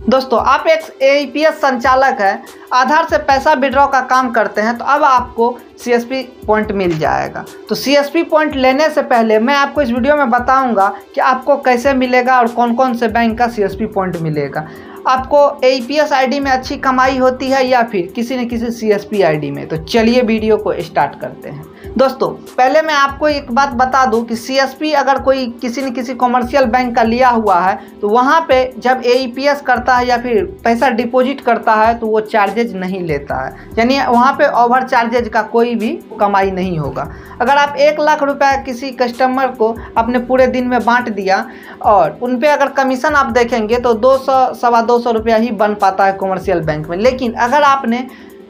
दोस्तों आप एक एईपीएस संचालक हैं, आधार से पैसा विड्रॉ का काम करते हैं, तो अब आपको सीएसपी पॉइंट मिल जाएगा। तो सीएसपी पॉइंट लेने से पहले मैं आपको इस वीडियो में बताऊंगा कि आपको कैसे मिलेगा और कौन कौन से बैंक का सीएसपी पॉइंट मिलेगा। आपको एईपीएस आईडी में अच्छी कमाई होती है या फिर किसी न किसी सीएसपी आईडी में। तो चलिए वीडियो को स्टार्ट करते हैं। दोस्तों पहले मैं आपको एक बात बता दूं कि सीएसपी अगर कोई किसी न किसी कॉमर्शियल बैंक का लिया हुआ है तो वहाँ पे जब एईपीएस करता है या फिर पैसा डिपॉजिट करता है तो वो चार्जेज नहीं लेता है, यानी वहाँ पे ओवर चार्जेज का कोई भी कमाई नहीं होगा। अगर आप 1 लाख रुपया किसी कस्टमर को अपने पूरे दिन में बांट दिया और उन पे अगर कमीशन आप देखेंगे तो 200 सवा 200 रुपया ही बन पाता है कॉमर्शियल बैंक में। लेकिन अगर आपने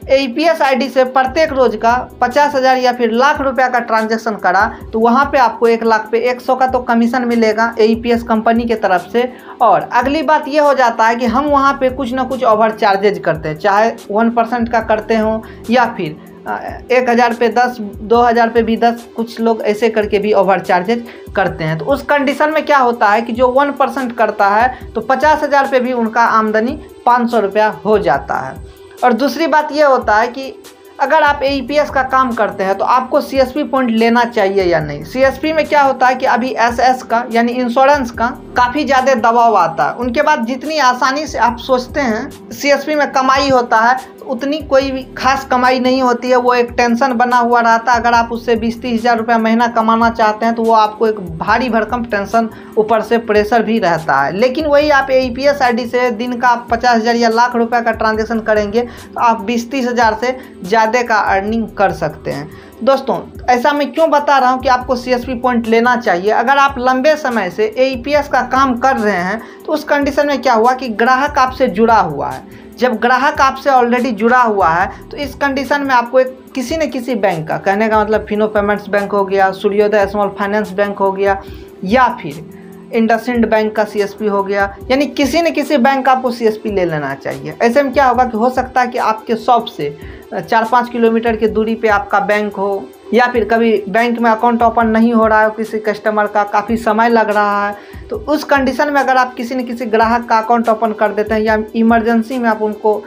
एईपीएस आईडी से प्रत्येक रोज का 50,000 या फिर लाख रुपया का ट्रांजैक्शन करा तो वहाँ पे आपको 1 लाख पे 100 का तो कमीशन मिलेगा एईपीएस कंपनी के तरफ से। और अगली बात ये हो जाता है कि हम वहाँ पे कुछ ना कुछ ओवर चार्जेज करते हैं, चाहे 1% का करते हों या फिर 1,000 पे 10, 2,000 पे भी 10, कुछ लोग ऐसे करके भी ओवर चार्जेज करते हैं। तो उस कंडीशन में क्या होता है कि जो 1% करता है तो 50,000 पे भी उनका आमदनी 500 रुपया हो जाता है। और दूसरी बात यह होता है कि अगर आप एईपीएस का काम करते हैं तो आपको सीएसपी पॉइंट लेना चाहिए या नहीं। सीएसपी में क्या होता है कि अभी एसएस का यानी इंश्योरेंस का काफ़ी ज़्यादा दबाव आता है। उनके बाद जितनी आसानी से आप सोचते हैं सीएसपी में कमाई होता है उतनी कोई भी खास कमाई नहीं होती है। वो एक टेंशन बना हुआ रहता है। अगर आप उससे 20-30 हज़ार रुपया महीना कमाना चाहते हैं तो वो आपको एक भारी भरकम टेंशन, ऊपर से प्रेशर भी रहता है। लेकिन वही आप एईपीएस आईडी से दिन का 50,000 या लाख रुपया का ट्रांजेक्शन करेंगे तो आप 20-30 हज़ार से ज़्यादा का अर्निंग कर सकते हैं। दोस्तों ऐसा मैं क्यों बता रहा हूं कि आपको सीएसपी पॉइंट लेना चाहिए। अगर आप लंबे समय से एईपीएस का काम कर रहे हैं तो उस कंडीशन में क्या हुआ कि ग्राहक आपसे जुड़ा हुआ है। जब ग्राहक आपसे ऑलरेडी जुड़ा हुआ है तो इस कंडीशन में आपको एक किसी न किसी बैंक का, कहने का मतलब फिनो पेमेंट्स बैंक हो गया, सूर्योदय स्मॉल फाइनेंस बैंक हो गया या फिर इंडसइंड बैंक का सीएसपी हो गया, यानी किसी न किसी बैंक का आपको सीएसपी ले लेना चाहिए। ऐसे में क्या होगा कि हो सकता है कि आपके शॉप से 4-5 किलोमीटर की दूरी पे आपका बैंक हो या फिर कभी बैंक में अकाउंट ओपन नहीं हो रहा है किसी कस्टमर का, काफ़ी समय लग रहा है, तो उस कंडीशन में अगर आप किसी न किसी ग्राहक का अकाउंट ओपन कर देते हैं या इमरजेंसी में आप उनको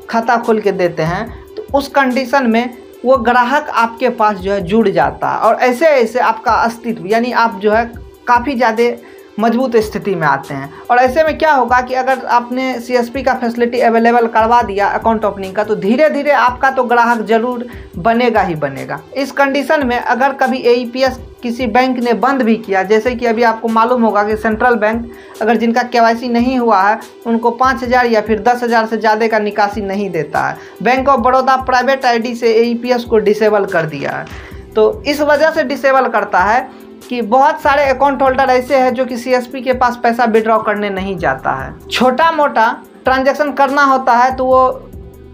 खाता खोल के देते हैं तो उस कंडीशन में वो ग्राहक आपके पास जो है जुड़ जाता है और ऐसे ऐसे आपका अस्तित्व यानी आप जो है काफ़ी ज़्यादा मजबूत स्थिति में आते हैं। और ऐसे में क्या होगा कि अगर आपने सीएसपी का फैसिलिटी अवेलेबल करवा दिया अकाउंट ओपनिंग का तो धीरे धीरे आपका तो ग्राहक जरूर बनेगा ही बनेगा। इस कंडीशन में अगर कभी एईपीएस किसी बैंक ने बंद भी किया, जैसे कि अभी आपको मालूम होगा कि सेंट्रल बैंक अगर जिनका केवाईसी नहीं हुआ है उनको 5,000 या फिर 10,000 से ज़्यादा का निकासी नहीं देता है। Bank of Baroda private ID से एईपीएस को डिसेबल कर दिया है। तो इस वजह से डिसेबल करता है कि बहुत सारे अकाउंट होल्डर ऐसे हैं जो कि सीएसपी के पास पैसा विड्रॉ करने नहीं जाता है। छोटा मोटा ट्रांजैक्शन करना होता है तो वो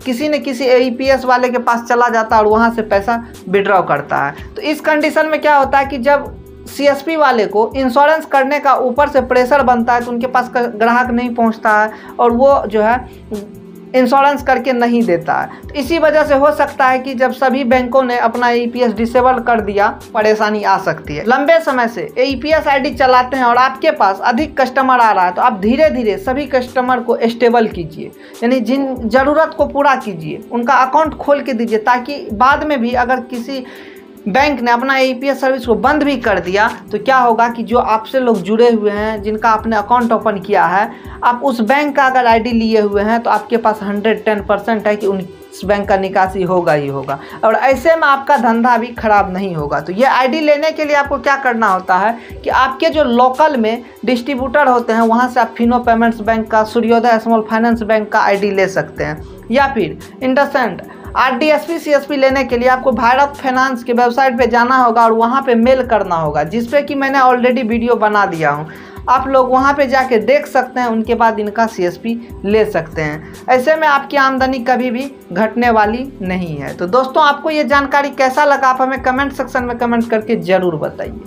किसी न किसी एईपीएस वाले के पास चला जाता है और वहाँ से पैसा विड्रॉ करता है। तो इस कंडीशन में क्या होता है कि जब सीएसपी वाले को इंश्योरेंस करने का ऊपर से प्रेशर बनता है तो उनके पास ग्राहक नहीं पहुँचता है और वो जो है इंश्योरेंस करके नहीं देता है। तो इसी वजह से हो सकता है कि जब सभी बैंकों ने अपना एईपीएस डिसेबल कर दिया परेशानी आ सकती है। लंबे समय से एईपीएस आईडी चलाते हैं और आपके पास अधिक कस्टमर आ रहा है तो आप धीरे धीरे सभी कस्टमर को स्टेबल कीजिए, यानी जिन ज़रूरत को पूरा कीजिए, उनका अकाउंट खोल के दीजिए ताकि बाद में भी अगर किसी बैंक ने अपना एईपीएस सर्विस को बंद भी कर दिया तो क्या होगा कि जो आपसे लोग जुड़े हुए हैं जिनका आपने अकाउंट ओपन किया है, आप उस बैंक का अगर आईडी लिए हुए हैं तो आपके पास 110% है कि उस बैंक का निकासी होगा ही होगा और ऐसे में आपका धंधा भी खराब नहीं होगा। तो ये आईडी लेने के लिए आपको क्या करना होता है कि आपके जो लोकल में डिस्ट्रीब्यूटर होते हैं वहाँ से आप फिनो पेमेंट्स बैंक का, सूर्योदय स्मॉल फाइनेंस बैंक का आईडी ले सकते हैं या फिर इंडसइंड आरडीएसपी सीएसपी लेने के लिए आपको भारत फाइनेंस के वेबसाइट पे जाना होगा और वहाँ पे मेल करना होगा, जिस पे कि मैंने ऑलरेडी वीडियो बना दिया हूँ। आप लोग वहाँ पे जाके देख सकते हैं, उनके बाद इनका सीएसपी ले सकते हैं। ऐसे में आपकी आमदनी कभी भी घटने वाली नहीं है। तो दोस्तों आपको ये जानकारी कैसा लगा आप हमें कमेंट सेक्शन में कमेंट करके ज़रूर बताइए।